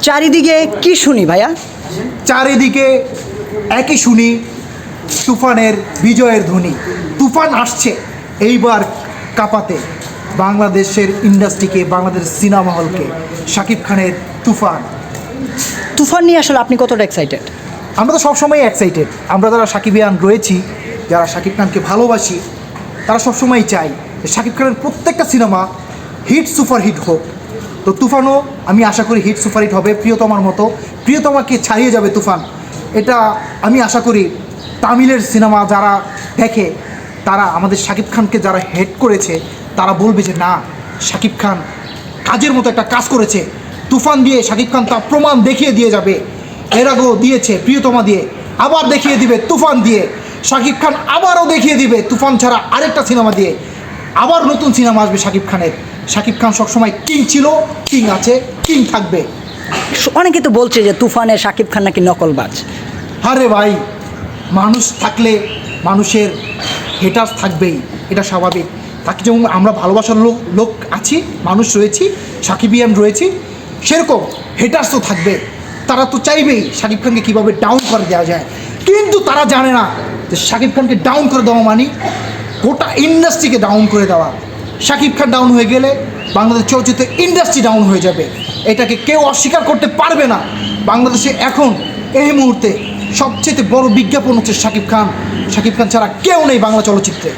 চারিদিকে কি শুনি ভাইয়া? চারিদিকে একই শুনি, তুফানের বিজয়ের ধ্বনি। তুফান আসছে এইবার কাঁপাতে বাংলাদেশের ইন্ডাস্ট্রিকে, বাংলাদেশ সিনেমা হলকে। শাকিব খানের তুফান। তুফান নিয়ে আসলে আপনি কতটা এক্সাইটেড? আমরা তো সবসময় এক্সাইটেড। আমরা যারা সাকিবিয়ান রয়েছি, যারা শাকিব খানকে ভালোবাসি, তারা সবসময় চাই যে শাকিব খানের প্রত্যেকটা সিনেমা হিট সুপার হিট হোক। তো তুফানও আমি আশা করি হিট সুপার হিট হবে, প্রিয়তমার মতো। প্রিয়তমাকে ছাড়িয়ে যাবে তুফান, এটা আমি আশা করি। তামিলের সিনেমা যারা দেখে, তারা আমাদের শাকিব খানকে যারা হেট করেছে, তারা বলবে যে না, শাকিব খান কাজের মতো একটা কাজ করেছে। তুফান দিয়ে শাকিব খান তার প্রমাণ দেখিয়ে দিয়ে যাবে। এর আগেও দিয়েছে প্রিয়তমা দিয়ে, আবার দেখিয়ে দিবে তুফান দিয়ে। শাকিব খান আবারও দেখিয়ে দিবে তুফান ছাড়া আরেকটা সিনেমা দিয়ে। আবার নতুন সিনেমা আসবে শাকিব খানের। শাকিব খান সবসময় কিং ছিল, কিং আছে, কিং থাকবে। অনেকে তো বলছে যে তুফানে শাকিব খান নাকি নকলবাজ। আরে ভাই, মানুষ থাকলে মানুষের হেটার্স থাকবেই, এটা স্বাভাবিক। তাকে যেমন আমরা ভালোবাসার লোক আছি, মানুষ রয়েছি, সাকিবিয়ান রয়েছি, সেরকম হেটার্সও থাকবে। তারা তো চাইবেই শাকিব খানকে কীভাবে ডাউন করে দেওয়া যায়, কিন্তু তারা জানে না যে শাকিব খানকে ডাউন করে দেওয়া মানে গোটা ইন্ডাস্ট্রিকে ডাউন করে দেওয়া। শাকিব খান ডাউন হয়ে গেলে বাংলাদেশ চলচ্চিত্র ইন্ডাস্ট্রি ডাউন হয়ে যাবে। এটাকে কেউ অস্বীকার করতে পারবে না। বাংলাদেশে এখন এই মুহূর্তে সবচেয়ে বড় বিজ্ঞাপন হচ্ছে শাকিব খান। শাকিব খান ছাড়া কেউ নেই বাংলা চলচ্চিত্রে।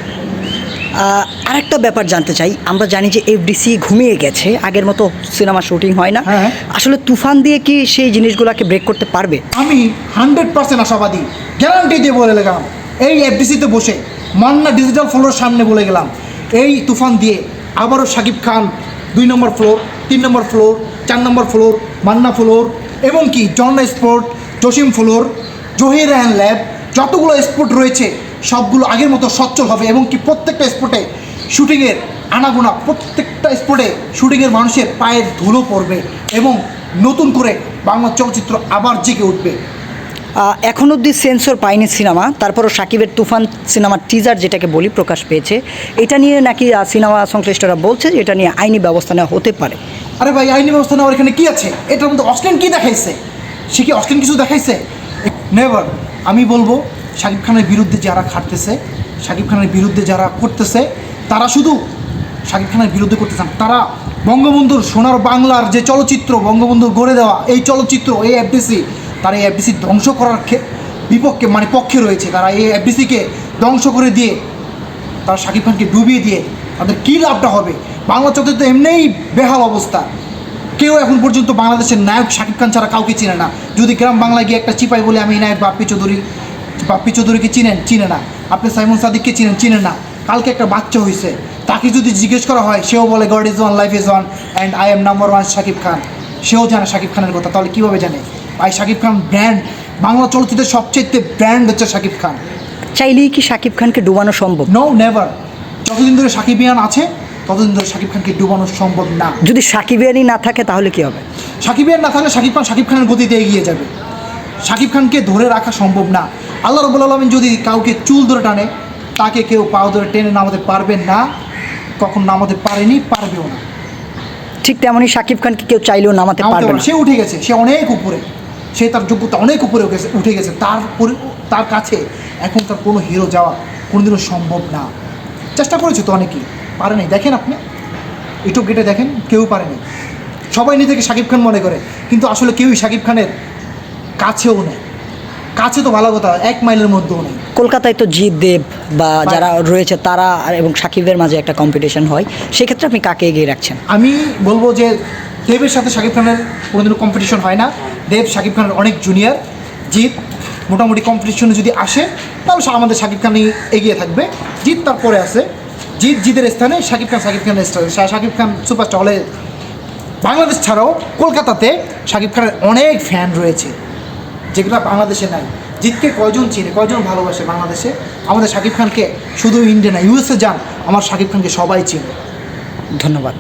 আরেকটা ব্যাপার জানতে চাই, আমরা জানি যে এফডিসি ঘুমিয়ে গেছে, আগের মতো সিনেমা শুটিং হয় না। হ্যাঁ। আসলে তুফান দিয়ে কি সেই জিনিসগুলোকে ব্রেক করতে পারবে? আমি 100% আশাবাদী, গ্যারান্টি দিয়ে বলে গেলাম। এই এফডিসিতে বসে মান্না ডিজিটাল ফ্লোরের সামনে বলে গেলাম, এই তুফান দিয়ে আবারও শাকিব খান 2 নম্বর ফ্লোর, 3 নম্বর ফ্লোর, 4 নম্বর ফ্লোর, মান্না ফ্লোর, এবং কি জর্না sport, Jashim floor, Zahir Raihan lab, যতগুলো স্পোর্ট রয়েছে সবগুলো আগের মতো সচ্ছল হবে। এবং কি প্রত্যেকটা স্পোর্টে শুটিংয়ের আনাগোনা, প্রত্যেকটা স্পোর্টে শুটিংয়ের মানুষের পায়ের ধুলো পড়বে এবং নতুন করে বাংলা চলচ্চিত্র আবার জেগে উঠবে। এখন অবধি সেন্সর পায়নি সিনেমা, তারপরও সাকিবের তুফান সিনেমার টিজার যেটাকে বলি প্রকাশ পেয়েছে। এটা নিয়ে নাকি সিনেমা সংশ্লিষ্টরা বলছে যে এটা নিয়ে আইনি ব্যবস্থা নেওয়া হতে পারে। আরে ভাই, আইনি ব্যবস্থা নেওয়ার এখানে কী আছে? এটার মধ্যে অশ্লীল কী দেখাইছে? সে কি অশ্লীল কিছু দেখাইছে? নেভার। আমি বলবো শাকিব খানের বিরুদ্ধে যারা খাটতেছে, শাকিব খানের বিরুদ্ধে যারা করতেছে, তারা শুধু শাকিব খানের বিরুদ্ধে করতেছে না, তারা বঙ্গবন্ধুর সোনার বাংলার যে চলচ্চিত্র, বঙ্গবন্ধুর গড়ে দেওয়া এই চলচ্চিত্র, এই এফডিসি, তারা এই এফডিসি ধ্বংস করার বিপক্ষে, মানে পক্ষে রয়েছে। তারা এই এফডিসিকে ধ্বংস করে দিয়ে, তারা শাকিব খানকে ডুবিয়ে দিয়ে তাদের কী লাভটা হবে? বাংলা চলচ্চিত্র এমনিই বেহাল অবস্থা। কেউ এখন পর্যন্ত বাংলাদেশের নায়ক শাকিব খান ছাড়া কাউকে চিনে না। যদি গ্রাম বাংলায় গিয়ে একটা চিপাই বলে আমি নায়ক বাপ্পি চৌধুরীকে চিনে না। আপনি সাইমন সাদিককে চিনেন না। কালকে একটা বাচ্চা হয়েছে, তাকে যদি জিজ্ঞেস করা হয়, সেও বলে god is one, life is one, and I am number one Shakib Khan. সেও জানে শাকিব খানের কথা। তাহলে কীভাবে জানে ভাই? শাকিব খান ব্র্যান্ড, বাংলা চলচ্চিত্রের সবচেয়ে ব্র্যান্ড হচ্ছে শাকিব খান। চাইলেই কি শাকিব খানকে ডুবানো সম্ভব? No, never. যতদিন ধরে সাকিবিয়ান আছে ততদিন ধরে শাকিব খানকে ডুবানো সম্ভব না। যদি সাকিবিয়ানি না থাকে তাহলে কি হবে? সাকিবিয়ান না থাকলে শাকিব খানের গতিতে এগিয়ে যাবে। শাকিব খানকে ধরে রাখা সম্ভব না। আল্লাহ রাব্বুল আলামিন যদি কাউকে চুল ধরে টানে, তাকে কেউ পাও ধরে টেনে নামাতে পারবেন না, কখন নামাতে পারেনি, পারবেও না। ঠিক তেমনই শাকিব খানকে কেউ চাইলেও নামাতে পারবে না। সে উঠে গেছে, সে অনেক উপরে, সে তার যোগ্যতা অনেক উপরে উঠে গেছে। তার কাছে এখন তার কোনো হিরো যাওয়া কোনোদিনও সম্ভব না। চেষ্টা করেছে তো অনেকেই, পারে নাই। দেখেন আপনি ইউটিউব গেটে দেখেন, কেউ পারেনি। সবাই নিজেকে শাকিব খান মনে করে, কিন্তু আসলে কেউই শাকিব খানের কাছেও নেই। কাছে তো ভালো কথা, 1 মাইলের মধ্যেও নেই। কলকাতায় তো জিৎ দেব বা যারা রয়েছে তারা এবং সাকিবের মাঝে একটা কম্পিটিশন হয়, সেক্ষেত্রে আপনি কাকে এগিয়ে রাখছেন? আমি বলবো যে দেবের সাথে শাকিব খানের কোনোদিনও কম্পিটিশন হয় না। দেব শাকিব খানের অনেক জুনিয়র। জিৎ মোটামুটি কম্পিটিশনে যদি আসে তাহলে আমাদের শাকিব খানই এগিয়ে থাকবে। জিৎ তারপরে আছে, জিতের স্থানে শাকিব খানের স্থানে। শাকিব খান সুপারস্টার হলে বাংলাদেশ ছাড়াও কলকাতাতে শাকিব খানের অনেক ফ্যান রয়েছে, যেগুলো বাংলাদেশে নাই। জিতকে কয়জন চিনে, কয়জন ভালোবাসে বাংলাদেশে? আমাদের শাকিব খানকে শুধু ইন্ডিয়া না, ইউএসএ যান, আমার শাকিব খানকে সবাই চিনে। ধন্যবাদ।